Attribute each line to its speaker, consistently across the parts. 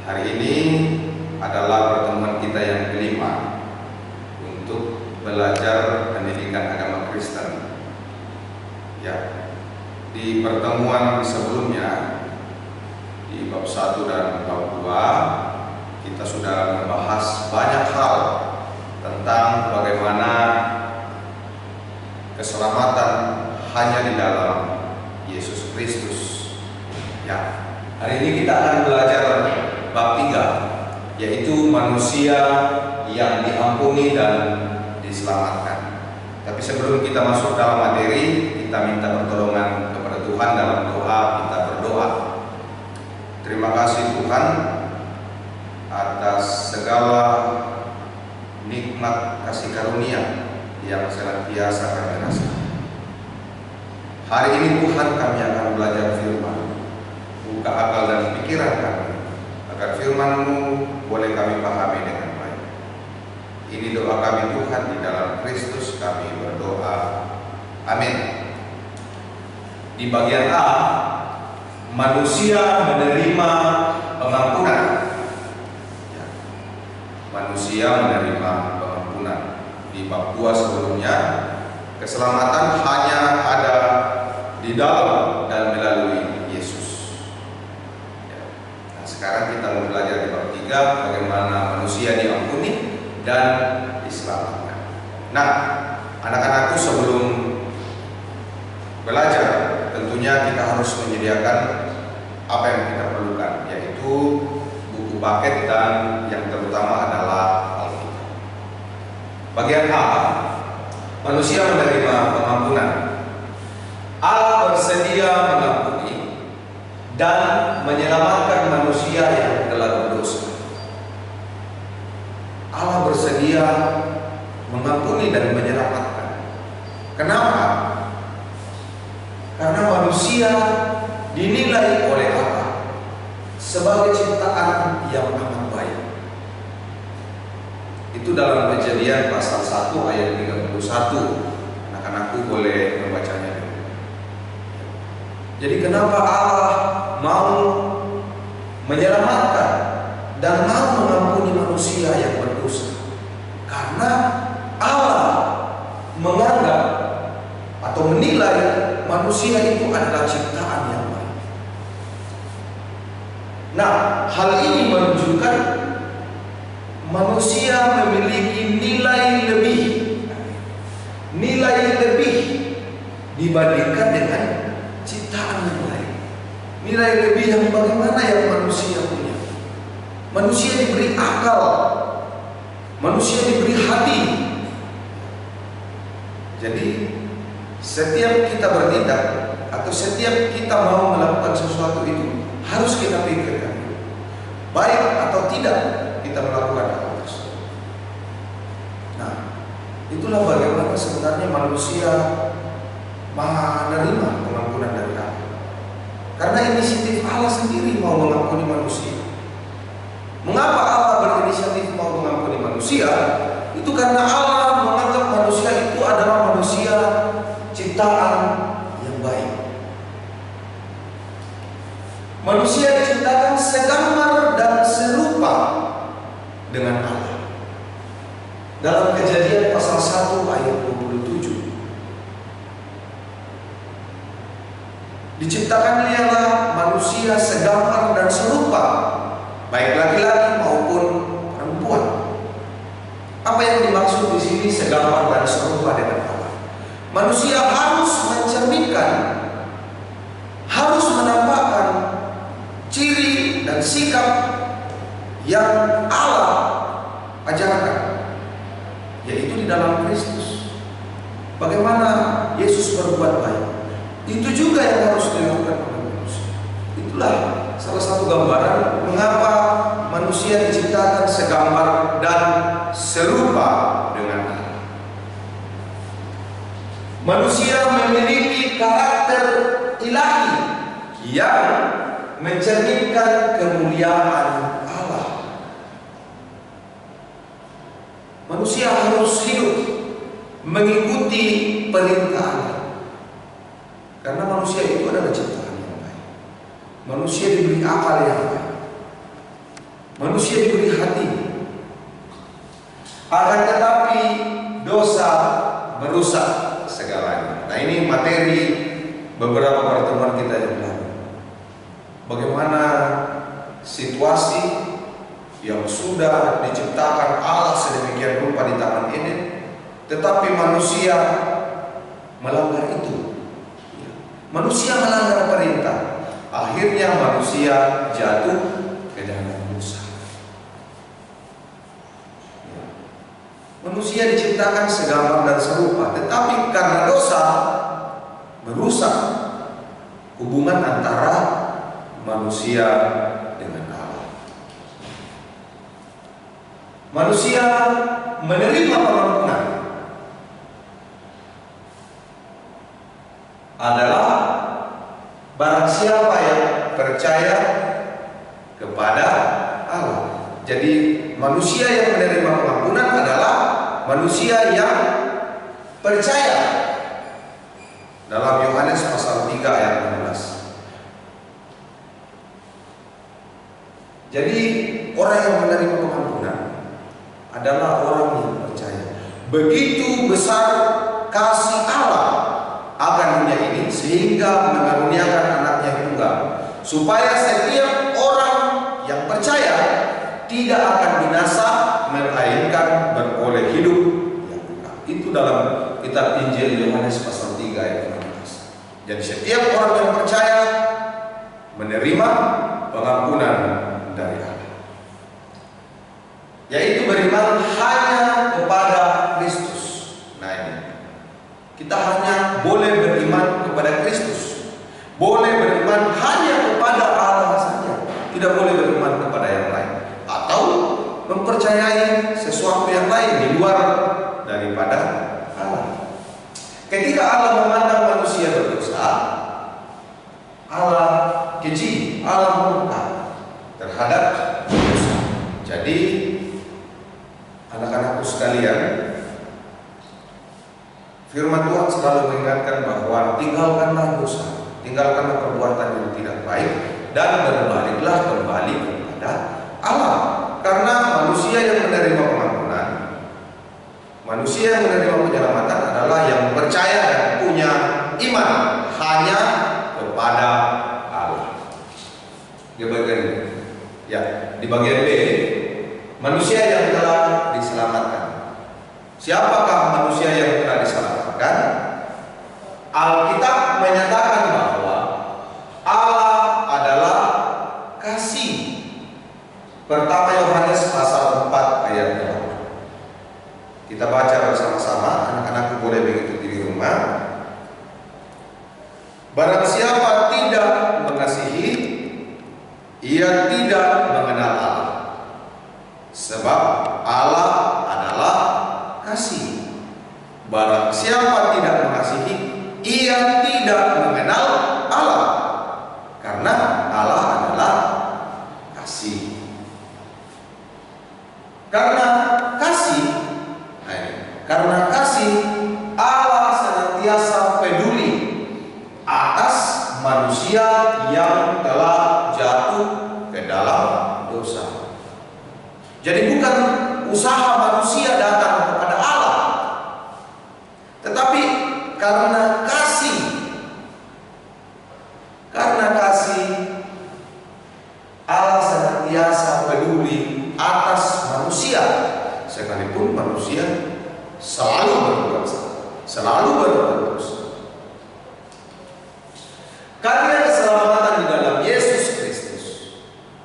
Speaker 1: Hari ini adalah pertemuan kita yang kelima untuk belajar pendidikan agama Kristen. Ya, di pertemuan sebelumnya di bab 1 dan bab 2 kita sudah membahas banyak hal tentang bagaimana keselamatan hanya di dalam Yesus Kristus. Ya, hari ini kita akan belajar bab 3, yaitu manusia yang diampuni dan diselamatkan. Tapi sebelum kita masuk dalam materi, kita minta pertolongan kepada Tuhan dalam doa. Kita berdoa. Terima kasih Tuhan atas segala nikmat kasih karunia yang senantiasa kami rasakan. Hari ini Tuhan, kami akan belajar firman. Buka akal dan pikiran kami agar firman-Mu boleh kami pahami dengan baik. Ini doa kami Tuhan, di dalam Kristus kami berdoa. Amin. Di bagian A, manusia menerima pengampunan. Ya. Manusia menerima pengampunan. Di bab 2 sebelumnya, keselamatan hanya ada di dalam dan melalui Yesus. Ya. Nah, sekarang kita mau belajar di bab 3 bagaimana manusia diampuni dan diselamatkan. Nah, anak-anakku, sebelum belajar tentunya kita harus menyediakan apa yang kita perlukan, yaitu buku paket dan yang terutama adalah Alkitab. Bagian A, manusia menerima pengampunan. Allah bersedia mengampuni dan menyelamatkan manusia yang telah berdosa. Allah bersedia mengampuni dan menyelamatkan. Kenapa? Karena manusia dinilai oleh Allah sebagai ciptaan yang amat baik. Itu dalam Kejadian pasal 1 ayat 31. Anak-anakku boleh membacanya. Jadi kenapa Allah mau menyelamatkan dan mau mengampuni manusia yang berdosa? Karena Allah menganggap atau menilai manusia itu adalah ciptaan yang baik. Nah, hal ini menunjukkan manusia memiliki nilai lebih dibandingkan dengan ciptaan yang lain. Nilai lebih yang bagaimana yang manusia punya? Manusia diberi akal, manusia diberi hati. Jadi setiap kita bertindak atau setiap kita mau melakukan sesuatu itu harus kita pikirkan baik atau tidak kita melakukan hal tersebut. Nah, itulah bagaimana sebenarnya manusia menerima pengampunan dari Allah. Karena inisiatif Allah sendiri mau mengampuni manusia. Mengapa Allah berinisiatif mau mengampuni manusia? Itu karena Allah menganggap manusia itu adalah manusia ciptaan yang baik. Manusia diciptakan segambar dan serupa dengan Allah. Dalam Kejadian pasal 1 ayat 27, diciptakan ialah manusia segambar dan serupa, baik laki-laki maupun perempuan. Apa yang dimaksud di sini segambar dan serupa dengan Allah? Manusia harus mencerminkan, harus menampakkan ciri dan sikap yang Allah ajarkan, yaitu di dalam Kristus. Bagaimana Yesus berbuat baik, itu juga yang harus dilakukan oleh manusia. Itulah salah satu gambaran mengapa manusia diciptakan segambar dan serupa dengan Allah. Manusia memiliki karakter ilahi yang mencerminkan kemuliaan Allah. Manusia harus hidup mengikuti perintah Allah. Karena manusia itu adalah ciptaan yang baik. Manusia diberi akal yang baik. Manusia diberi hati, akan tetapi dosa merusak segalanya. Nah, ini materi beberapa pertemuan kita yang lalu. Bagaimana situasi yang sudah diciptakan Allah sedemikian rupa di Taman Eden, tetapi manusia melanggar itu. Manusia melanggar perintah. Akhirnya manusia jatuh ke dalam dosa. Manusia diciptakan segambar dan serupa, tetapi karena dosa merusak hubungan antara manusia dengan Allah. Manusia menerima pengampunan adalah barang siapa yang percaya kepada Allah. Jadi manusia yang menerima pengampunan adalah manusia yang percaya. Dalam Yohanes pasal 3 ayat 16. Jadi orang yang menerima pengampunan adalah orang yang percaya. Begitu besar kasih Allah akan dunia ini sehingga mengaruniakan anaknya yang tunggal, supaya setiap orang yang percaya tidak akan binasa, melainkan beroleh hidup yang kekal. Itu dalam kitab Injil Yohanes pasal 3 ayat 16. Jadi setiap orang yang percaya menerima pengampunan dari Allah, yaitu beriman hanya kepada Kristus. Nah, ini kita hanya boleh beriman kepada Kristus, boleh beriman hanya kepada Allah saja, tidak boleh beriman kepada yang lain, atau mempercayai sesuatu yang lain di luar daripada Allah. Ketika Allah memandang manusia berdosa, Allah keji, Allah murka terhadap dosa. Jadi anak-anakku sekalian, firman Tuhan selalu mengingatkan bahwa tinggalkanlah dosa, tinggalkanlah perbuatan yang tidak baik, dan berbaliklah kembali kepada Allah. Karena manusia yang menerima pengampunan, manusia yang menerima penyelamatan adalah yang percaya dan punya iman hanya kepada Allah. Di bagian ini, ya, di bagian B, manusia yang telah diselamatkan. Siapakah manusia yang telah diselamatkan? Alkitab menyatakan bahwa Allah adalah kasih. Pertama Yohanes pasal 4 ayat 8. Kita baca bersama-sama, anak-anakku boleh mengikuti di rumah. Barang siapa tidak mengasihi, ia tidak mengenal Allah, sebab Allah adalah kasih. Barang siapa tidak mengasihi, ia tidak mengenal Allah, karena Allah adalah kasih. Karena kasih, Allah senantiasa peduli atas manusia yang telah jatuh ke dalam dosa. Jadi bukan usaha manusia datang kepada Allah, tetapi karena kasih Allah senantiasa peduli atas manusia, sekalipun manusia selalu berbuat salah, selalu berbuat dosa. Karena keselamatan di dalam Yesus Kristus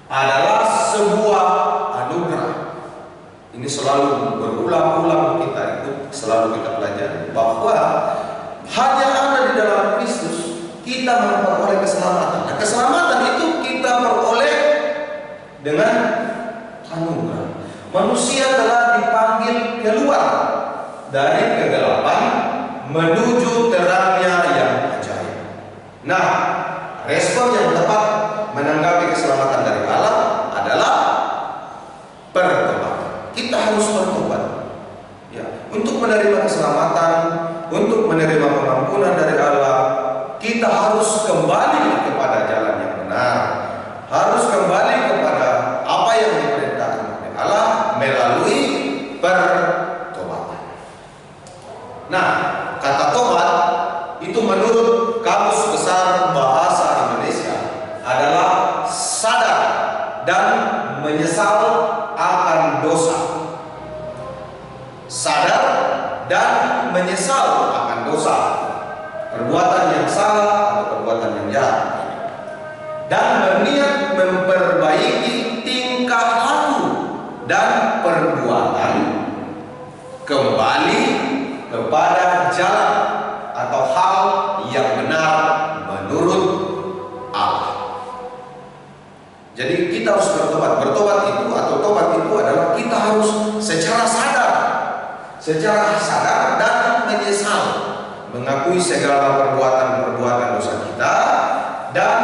Speaker 1: adalah sebuah anugerah. Ini selalu berulang-ulang kita ikut, selalu kita pelajari bahwa hanya ada di dalam Kristus kita memperoleh keselamatan. Nah, keselamatan itu kita peroleh dengan anugerah. Manusia telah dipanggil keluar dari kegelapan menuju terangnya yang ajaib. Nah, respon yang tepat menanggapi keselamatan dari Allah adalah bertobat. Kita harus bertobat, ya, untuk menerima keselamatan, untuk menerima pengampunan dari Allah. Kita harus kembali kepada jalan yang benar, harus kembali kepada apa yang diperintahkan melalui pertobatan. Nah, kata tobat itu menurut Kamus Besar Bahasa Indonesia adalah sadar dan menyesal akan dosa. Sadar dan menyesal akan dosa, perbuatan yang salah atau perbuatan yang jahat, dan berniat memperbaiki tingkah laku dan perbuatan kembali kepada jalan atau hal yang benar menurut Allah. Jadi kita harus bertobat. Bertobat itu atau tobat itu adalah kita harus secara sadar dan menyesal, mengakui segala perbuatan-perbuatan dosa kita dan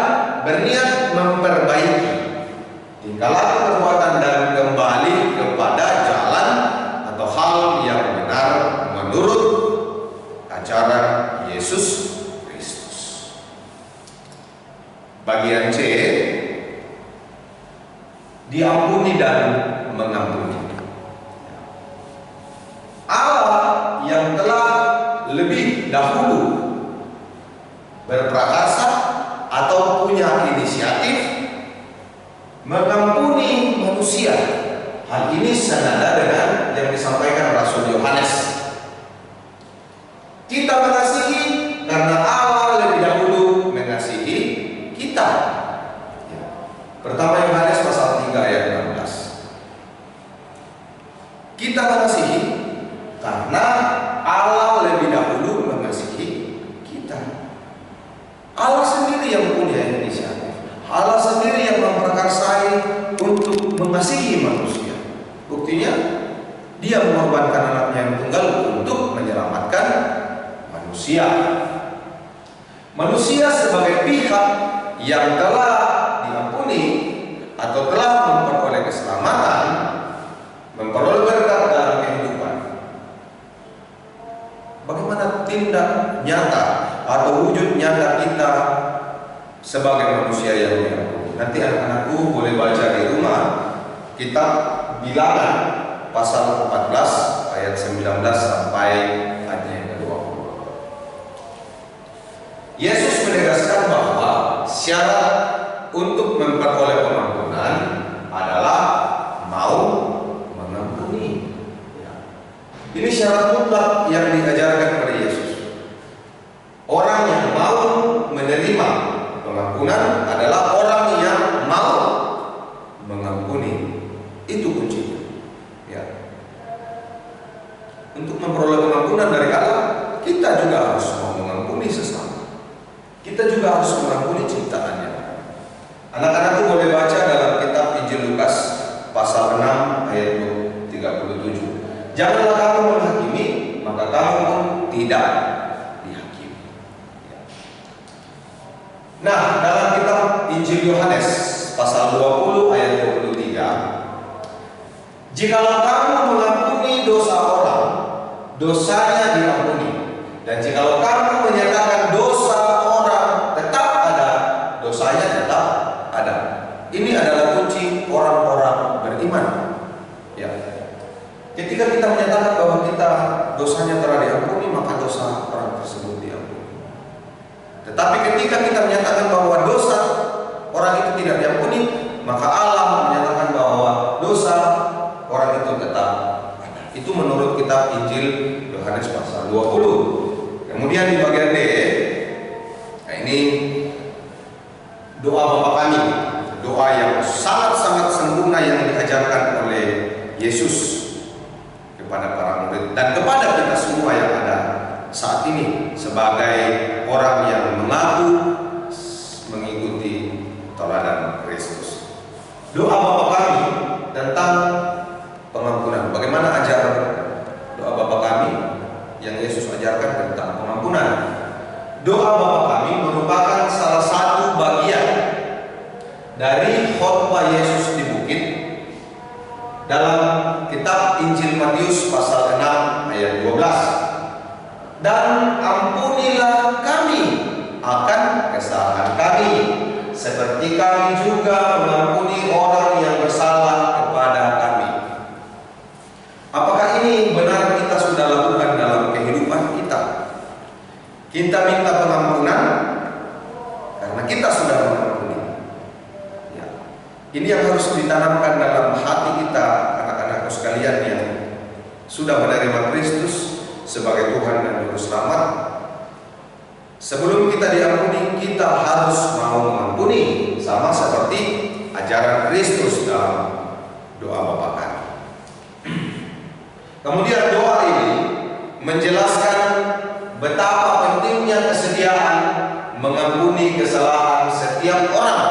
Speaker 1: berniat memperbaiki tingkah laku perbuatan dan kembali kepada jalan atau hal yang benar menurut ajaran Yesus Kristus. Bagian C, diampuni dan mengampuni. Allah yang telah lebih dahulu berprakarsa atau punya inisiatif mengampuni manusia. Hal ini senada dengan yang disampaikan Rasul Yohanes. Kita mengasihi karena Allah lebih dahulu mengasihi kita. Pertama Yohanes pasal 3 ayat 16. Kita mengasihi karena Allah lebih dahulu mengasihi kita. Allah sendiri yang punya inisiatif. Allah sendiri yang memprakarsai untuk mengasihi manusia. Buktinya, Dia mengorbankan anaknya yang tunggal untuk menyelamatkan manusia. Manusia sebagai pihak yang telah diampuni atau telah memperoleh keselamatan, memperoleh berkat dalam kehidupan. Bagaimana tindak nyata atau wujud nyata kita sebagai manusia yang diampuni? Nanti anak-anakku boleh baca di rumah kitab Bilangan pasal 14 ayat 19 sampai ayat yang ke-20. Yesus menegaskan bahwa syarat untuk memperoleh pengampunan adalah mau mengampuni. Ini syarat mutlak yang diajarkan oleh Yesus. Orang yang mau menerima pengampunan adalah orang yang mau mengampuni. Itu kuncinya. Ya. Untuk memperoleh pengampunan dari Allah, kita juga harus mau mengampuni sesama. Kita juga harus mengampuni ciptaannya. Anak-anakku boleh baca dalam kitab Injil Lukas pasal 6 ayat 37. Janganlah kamu menghakimi, maka kamu pun tidak dihakimi. Nah, dalam kitab Injil Yohanes pasal 20 ayat 23, jikalau kamu mengampuni dosa orang, dosanya diampuni. Dan jikalau kamu menyatakan dosa orang tetap ada, dosanya tetap ada. Ini adalah kunci orang-orang beriman. Ya. Ketika kita menyatakan bahwa kita dosanya telah diampuni, maka dosa orang tersebut diampuni. Tetapi ketika kita menyatakan bahwa dosa orang itu tidak diampuni, maka Allah menyatakan bahwa dosa orang itu tetap ada. Itu menurut kitab Injil Yohanes pasal 20. Kemudian di bagian D, nah ini doa Bapa kami, doa yang sangat-sangat sempurna yang diajarkan oleh Yesus kepada para murid dan kepada kita semua yang ada saat ini sebagai orang yang mengaku mengikuti teladan Kristus. Doa Bapa kami tentang pengampunan. Bagaimana ajar doa Bapa kami yang Yesus ajarkan tentang pengampunan? Doa Bapa kami merupakan salah satu bagian dari khotbah Yesus di bukit dalam kitab Injil Matius pasal 6 ayat 12. Dan ampunilah kami akan kesalahan kami, seperti kami juga mengampuni orang yang bersalah kepada kami. sudah menerima Kristus sebagai Tuhan dan Juru Selamat, sebelum kita diampuni, kita harus mau mengampuni, sama seperti ajaran Kristus dalam doa Bapa Kami. Kemudian doa ini menjelaskan betapa pentingnya kesediaan mengampuni kesalahan setiap orang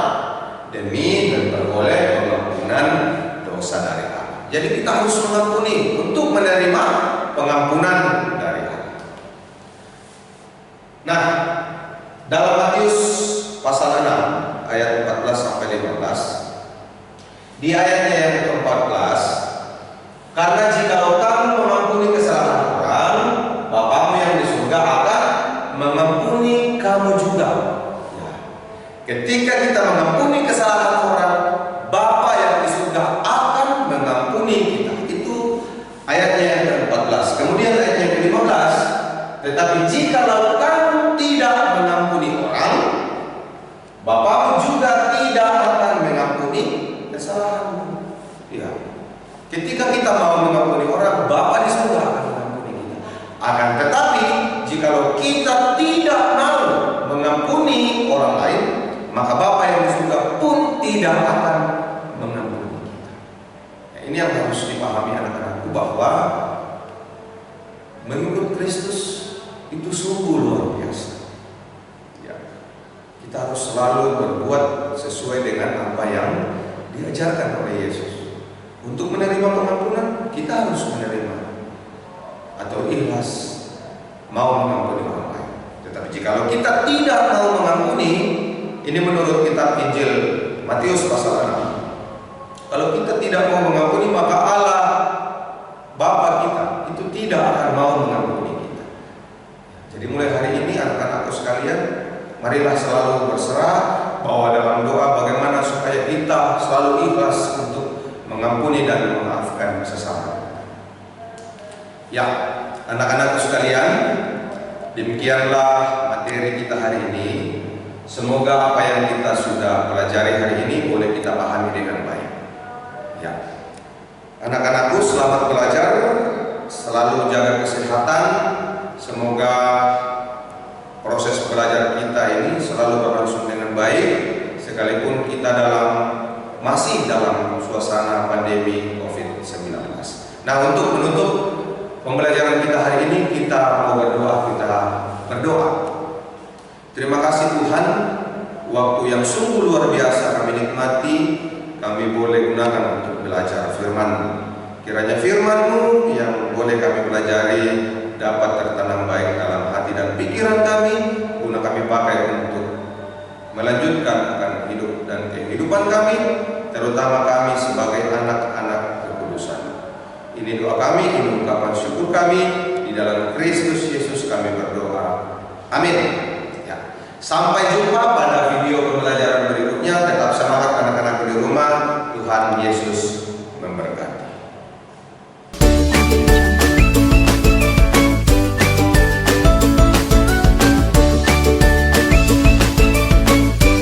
Speaker 1: demi memperoleh pengampunan dosa dari Allah. Jadi kita harus mengampuni untuk menerima pengampunan dari Allah. Nah, dalam Matius pasal 6 ayat 14 sampai 15, di ayatnya yang ke-14, karena jikalau kamu mengampuni kesalahan orang, Bapamu yang di surga akan mengampuni kamu juga. Ya. Ketika kita mengampuni kesalahan orang, Bapa yang di surga akan mengampuni kita. Itu ayatnya yang ke-14. Kemudian ayat yang ke-15, tetapi jikalau kamu tidak mengampuni orang, Bapamu juga tidak akan mengampuni kesalahanmu. Ya. Ketika kita mau mengampuni orang, Bapa di surga akan mengampuni kita. Akan tetapi jikalau kita tidak mau mengampuni orang lain, maka Bapa yang di surga pun tidak akan mengampuni kita. Nah, ini yang harus dipahami anak-anakku, bahwa mengikut Kristus itu sungguh luar biasa. Ya. Kita harus selalu berbuat sesuai dengan apa yang diajarkan oleh Yesus. Untuk menerima pengampunan, kita harus menerima atau ikhlas mau mengampuni orang lain. Tetapi jikalau kita tidak mau mengampuni, ini menurut kitab Injil Matius pasal 6, kalau kita tidak mau mengampuni, maka Allah Bapa kita itu tidak akan mau mengampuni kita. Jadi mulai hari ini anak-anakku sekalian, marilah selalu berserah bahwa dalam doa bagaimana supaya kita selalu ikhlas untuk mengampuni dan memaafkan sesama. Ya, anak-anakku sekalian, demikianlah materi kita hari ini. Semoga apa yang kita sudah pelajari hari ini boleh kita pahami dengan baik. Ya, anak-anakku, selamat belajar, selalu jaga kesehatan. Semoga proses belajar kita ini selalu berlangsung dengan baik, sekalipun kita masih dalam suasana pandemi COVID-19. Nah, untuk menutup pembelajaran kita hari ini, kita mau berdoa. Terima kasih Tuhan, waktu yang sungguh luar biasa kami nikmati, kami boleh gunakan untuk belajar firman. Kiranya firman-Mu yang boleh kami pelajari dapat tertanam baik dalam hati dan pikiran kami, guna kami pakai untuk melanjutkan akan hidup dan kehidupan kami, terutama kami sebagai anak-anak kekudusan. Ini doa kami, ini ungkapan syukur kami, di dalam Kristus Yesus kami berdoa. Amin. Ya. Sampai jumpa pada video pembelajaran berikutnya. Tetap semangat anak-anak di rumah. Tuhan Yesus